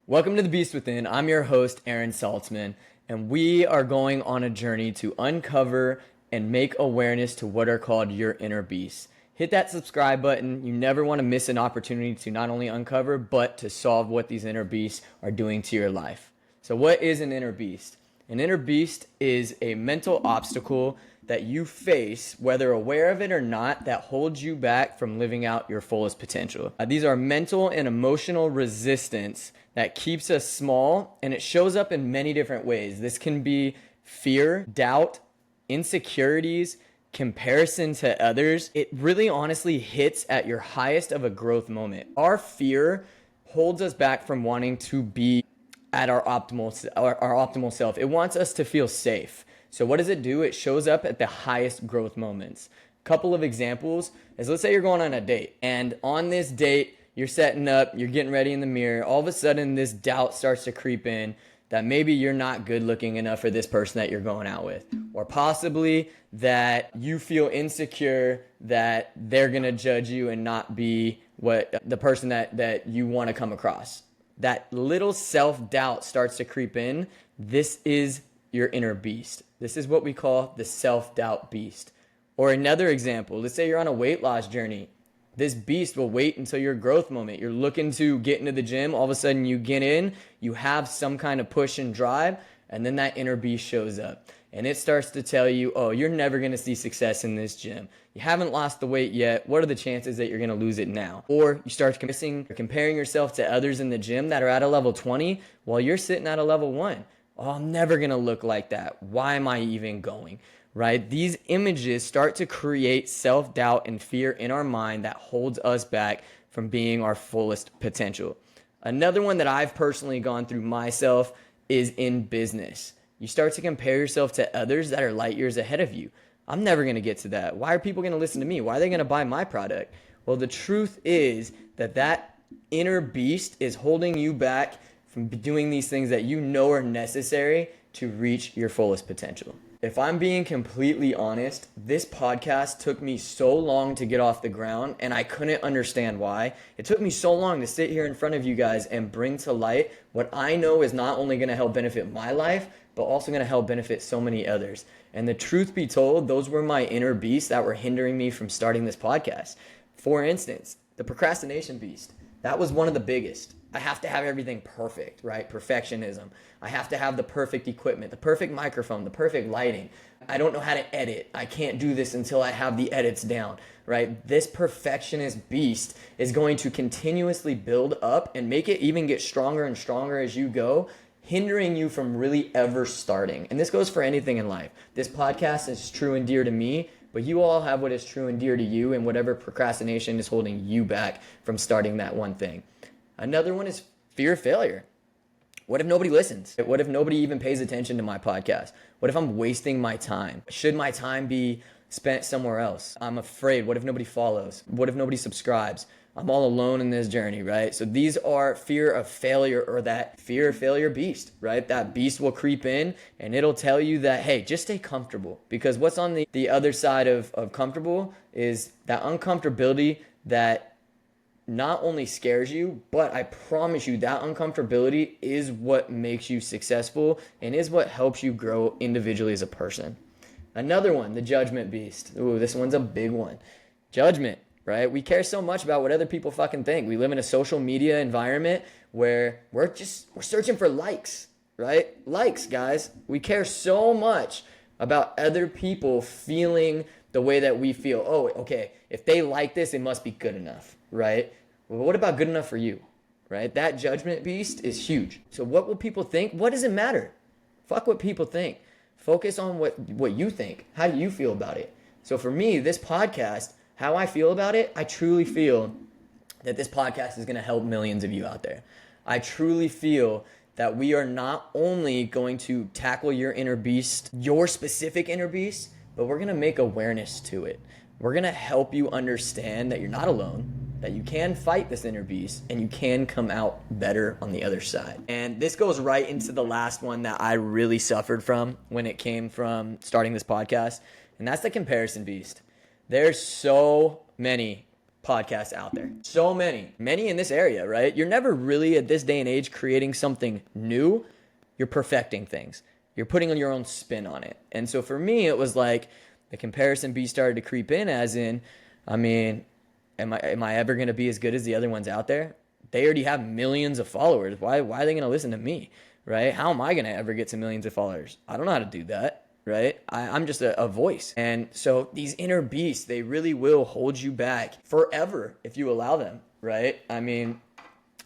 Welcome to The Beast Within. I'm your host, Aaron Saltzman, and we are going on a journey to uncover and make awareness to what are called your inner beasts. Hit that subscribe button. You never want to miss an opportunity to not only uncover, but to solve what these inner beasts are doing to your life. So what is an inner beast? An inner beast is a mental obstacle that you face, whether aware of it or not, that holds you back from living out your fullest potential. These are mental and emotional resistance that keeps us small, and it shows up in many different ways. This can be fear, doubt, insecurities, comparison to others. It really honestly hits at your highest of a growth moment. Our fear holds us back from wanting to be at our optimal self. It wants us to feel safe. So what does it do? It shows up at the highest growth moments. Couple of examples is, let's say you're going on a date, and on this date, you're setting up, you're getting ready in the mirror. All of a sudden, this doubt starts to creep in that maybe you're not good looking enough for this person that you're going out with. Or possibly that you feel insecure that they're gonna judge you and not be what the person that you wanna come across. That little self-doubt starts to creep in. This is your inner beast. This is what we call the self-doubt beast. Or another example, let's say you're on a weight loss journey. This beast will wait until your growth moment. You're looking to get into the gym. All of a sudden you get in, you have some kind of push and drive, and then that inner beast shows up. And it starts to tell you, oh, you're never going to see success in this gym. You haven't lost the weight yet. What are the chances that you're going to lose it now? Or you start comparing yourself to others in the gym that are at a level 20 while you're sitting at a level 1. Oh, I'm never going to look like that. Why am I even going? Right? These images start to create self-doubt and fear in our mind that holds us back from being our fullest potential. Another one that I've personally gone through myself is in business. You start to compare yourself to others that are light years ahead of you. I'm never going to get to that. Why are people going to listen to me? Why are they going to buy my product? Well, the truth is that inner beast is holding you back from doing these things that you know are necessary to reach your fullest potential. If I'm being completely honest, this podcast took me so long to get off the ground, and I couldn't understand why. It took me so long to sit here in front of you guys and bring to light what I know is not only going to help benefit my life, but also going to help benefit so many others. And the truth be told, those were my inner beasts that were hindering me from starting this podcast. For instance, the procrastination beast. That was one of the biggest. I have to have everything perfect, right? Perfectionism. I have to have the perfect equipment, the perfect microphone, the perfect lighting. I don't know how to edit. I can't do this until I have the edits down, right? This perfectionist beast is going to continuously build up and make it even get stronger and stronger as you go, hindering you from really ever starting. And this goes for anything in life. This podcast is true and dear to me, but you all have what is true and dear to you, and whatever procrastination is holding you back from starting that one thing. Another one is fear of failure. What if nobody listens? What if nobody even pays attention to my podcast? What if I'm wasting my time? Should my time be spent somewhere else? I'm afraid. What if nobody follows? What if nobody subscribes? I'm all alone in this journey, right? So these are fear of failure, or that fear of failure beast, right? That beast will creep in and it'll tell you that, hey, just stay comfortable. Because what's on the other side of comfortable is that uncomfortability that not only scares you, but I promise you that uncomfortability is what makes you successful and is what helps you grow individually as a person. Another one, the judgment beast. Ooh, this one's a big one. Judgment, right? We care so much about what other people fucking think. We live in a social media environment where we're searching for likes, right? Likes, guys. We care so much about other people feeling the way that we feel. Oh, okay, if they like this, it must be good enough, right? Well, what about good enough for you, right? That judgment beast is huge. So what will people think? What does it matter? Fuck what people think. Focus on what you think. How do you feel about it? So for me, this podcast, how I feel about it, I truly feel that this podcast is going to help millions of you out there. I truly feel that we are not only going to tackle your inner beast, your specific inner beast, but we're going to make awareness to it. We're going to help you understand that you're not alone, that you can fight this inner beast and you can come out better on the other side. And this goes right into the last one that I really suffered from when it came from starting this podcast, and that's the comparison beast. There's so many podcasts out there. So many in this area, right? You're never really at this day and age creating something new. You're perfecting things. You're putting your own spin on it. And so for me, it was like the comparison beast started to creep in, as in, I mean, am I ever going to be as good as the other ones out there? They already have millions of followers. Why are they going to listen to me, right? How am I going to ever get to millions of followers? I don't know how to do that, right? I'm just a voice. And so these inner beasts, they really will hold you back forever if you allow them, right? I mean,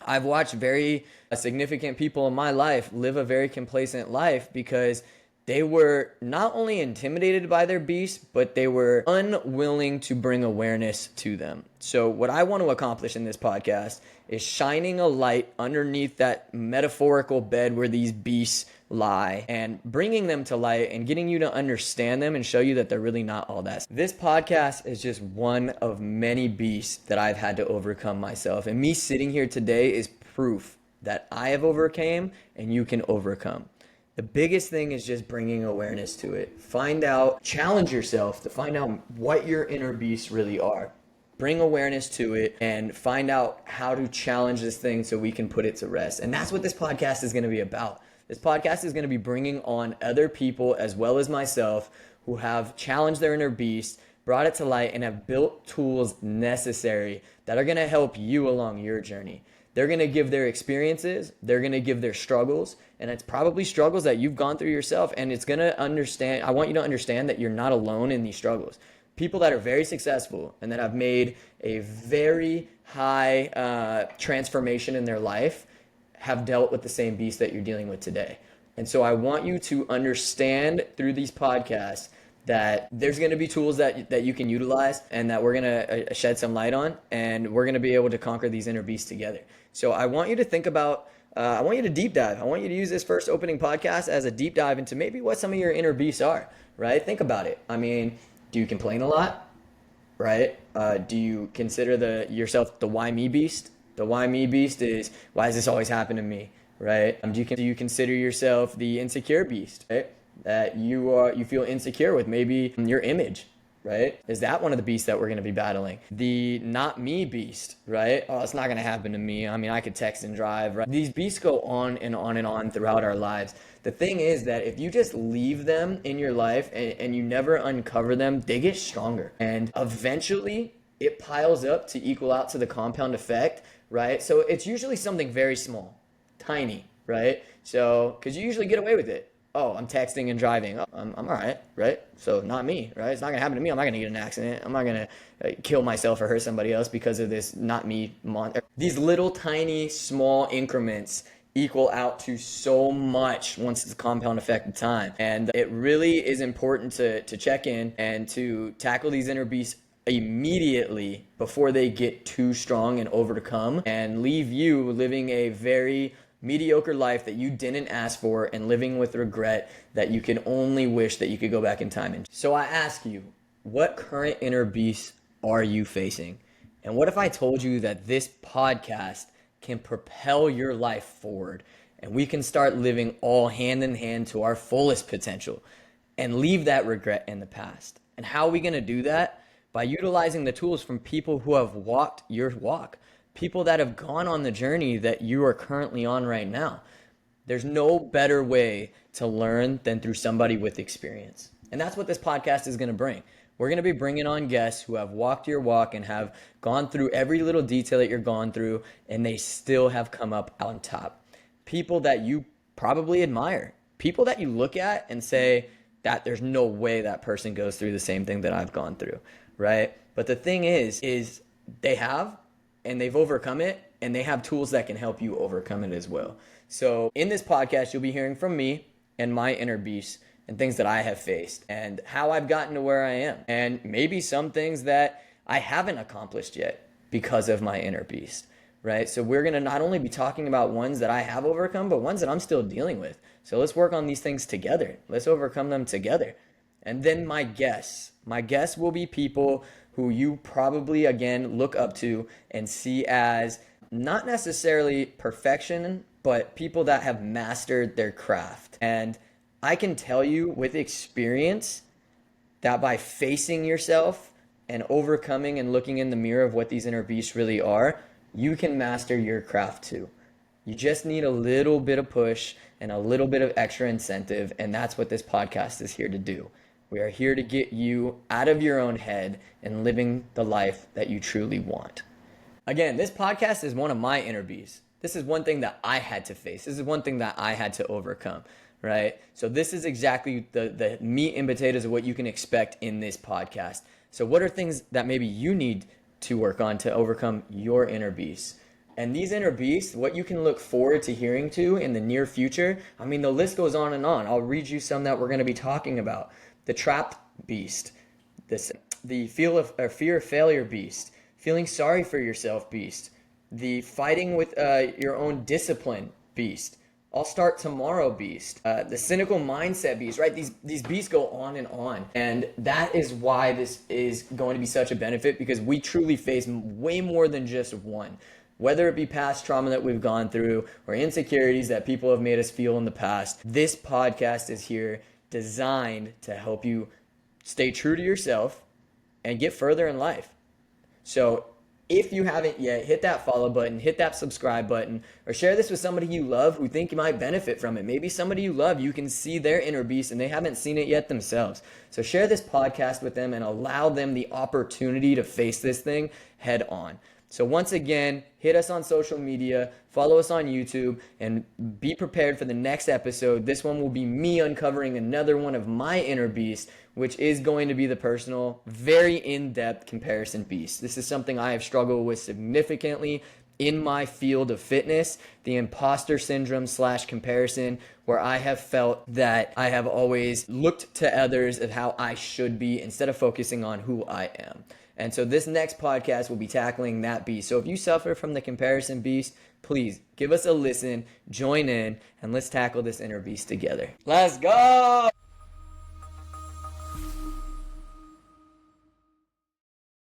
I've watched very significant people in my life live a very complacent life because they were not only intimidated by their beast, but they were unwilling to bring awareness to them. So what I want to accomplish in this podcast is shining a light underneath that metaphorical bed where these beasts lie and bringing them to light and getting you to understand them and show you that they're really not all that. This podcast is just one of many beasts that I've had to overcome myself. And me sitting here today is proof that I have overcame and you can overcome. The biggest thing is just bringing awareness to it. Find out, challenge yourself to find out what your inner beasts really are. Bring awareness to it and find out how to challenge this thing so we can put it to rest. And that's what this podcast is going to be about. This podcast is going to be bringing on other people as well as myself who have challenged their inner beast, brought it to light, and have built tools necessary that are going to help you along your journey. They're going to give their experiences, they're going to give their struggles, and it's probably struggles that you've gone through yourself, and it's going to understand, I want you to understand that you're not alone in these struggles. People that are very successful and that have made a very high transformation in their life have dealt with the same beast that you're dealing with today. And so I want you to understand through these podcasts that there's going to be tools that you can utilize and that we're going to shed some light on, and we're going to be able to conquer these inner beasts together. So I want you to think about, I want you to deep dive. I want you to use this first opening podcast as a deep dive into maybe what some of your inner beasts are, right? Think about it. I mean, do you complain a lot, right? Do you consider yourself the why me beast? The why me beast is, why does this always happen to me, right? Do you consider yourself the insecure beast, right? That you feel insecure with maybe your image, right? Is that one of the beasts that we're going to be battling? The not me beast, right? Oh, it's not going to happen to me. I mean, I could text and drive, right? These beasts go on and on and on throughout our lives. The thing is that if you just leave them in your life and you never uncover them, they get stronger. And eventually it piles up to equal out to the compound effect, right? So it's usually something very small, tiny, right? So, because you usually get away with it. Oh, I'm texting and driving. Oh, I'm all right, right? So not me, right? It's not going to happen to me. I'm not going to get in an accident. I'm not going to kill myself or hurt somebody else because of this not me monster. These little tiny small increments equal out to so much once it's a compound effect of time. And it really is important to check in and to tackle these inner beasts immediately before they get too strong and overcome and leave you living a very mediocre life that you didn't ask for and living with regret that you can only wish that you could go back in time. And so I ask you, what current inner beasts are you facing? And what if I told you that this podcast can propel your life forward and we can start living all hand in hand to our fullest potential and leave that regret in the past? And how are we going to do that? By utilizing the tools from people who have walked your walk. People that have gone on the journey that you are currently on right now. There's no better way to learn than through somebody with experience. And that's what this podcast is going to bring. We're going to be bringing on guests who have walked your walk and have gone through every little detail that you're gone through, and they still have come up on top. People that you probably admire. People that you look at and say that there's no way that person goes through the same thing that I've gone through, right? But the thing is they have, and they've overcome it, and they have tools that can help you overcome it as well. So in this podcast, you'll be hearing from me and my inner beasts and things that I have faced and how I've gotten to where I am, and maybe some things that I haven't accomplished yet because of my inner beast, right? So we're going to not only be talking about ones that I have overcome, but ones that I'm still dealing with. So let's work on these things together. Let's overcome them together. And then my guests will be people who you probably, again, look up to and see as not necessarily perfection, but people that have mastered their craft. And I can tell you with experience that by facing yourself, and overcoming and looking in the mirror of what these inner beasts really are, you can master your craft too. You just need a little bit of push and a little bit of extra incentive, and that's what this podcast is here to do. We are here to get you out of your own head and living the life that you truly want. Again, this podcast is one of my inner beasts. This is one thing that I had to face. This is one thing that I had to overcome, right? So this is exactly the meat and potatoes of what you can expect in this podcast. So what are things that maybe you need to work on to overcome your inner beasts? And these inner beasts, what you can look forward to hearing to in the near future, I mean, the list goes on and on. I'll read you some that we're going to be talking about. The trapped beast, the fear of failure beast, feeling sorry for yourself beast, the fighting with your own discipline beast, I'll start tomorrow beast, the cynical mindset beast, right? These beasts go on. And that is why this is going to be such a benefit, because we truly face way more than just one. Whether it be past trauma that we've gone through or insecurities that people have made us feel in the past, this podcast is here designed to help you stay true to yourself and get further in life. So if you haven't yet, hit that follow button, hit that subscribe button, or share this with somebody you love who think you might benefit from it. Maybe somebody you love, you can see their inner beast and they haven't seen it yet themselves. So share this podcast with them and allow them the opportunity to face this thing head on. So once again, hit us on social media, follow us on YouTube, and be prepared for the next episode. This one will be me uncovering another one of my inner beasts, which is going to be the personal, very in-depth comparison beast. This is something I have struggled with significantly in my field of fitness, the imposter syndrome / comparison, where I have felt that I have always looked to others of how I should be instead of focusing on who I am. And so this next podcast will be tackling that beast. So if you suffer from the comparison beast, please give us a listen, join in, and let's tackle this inner beast together. Let's go!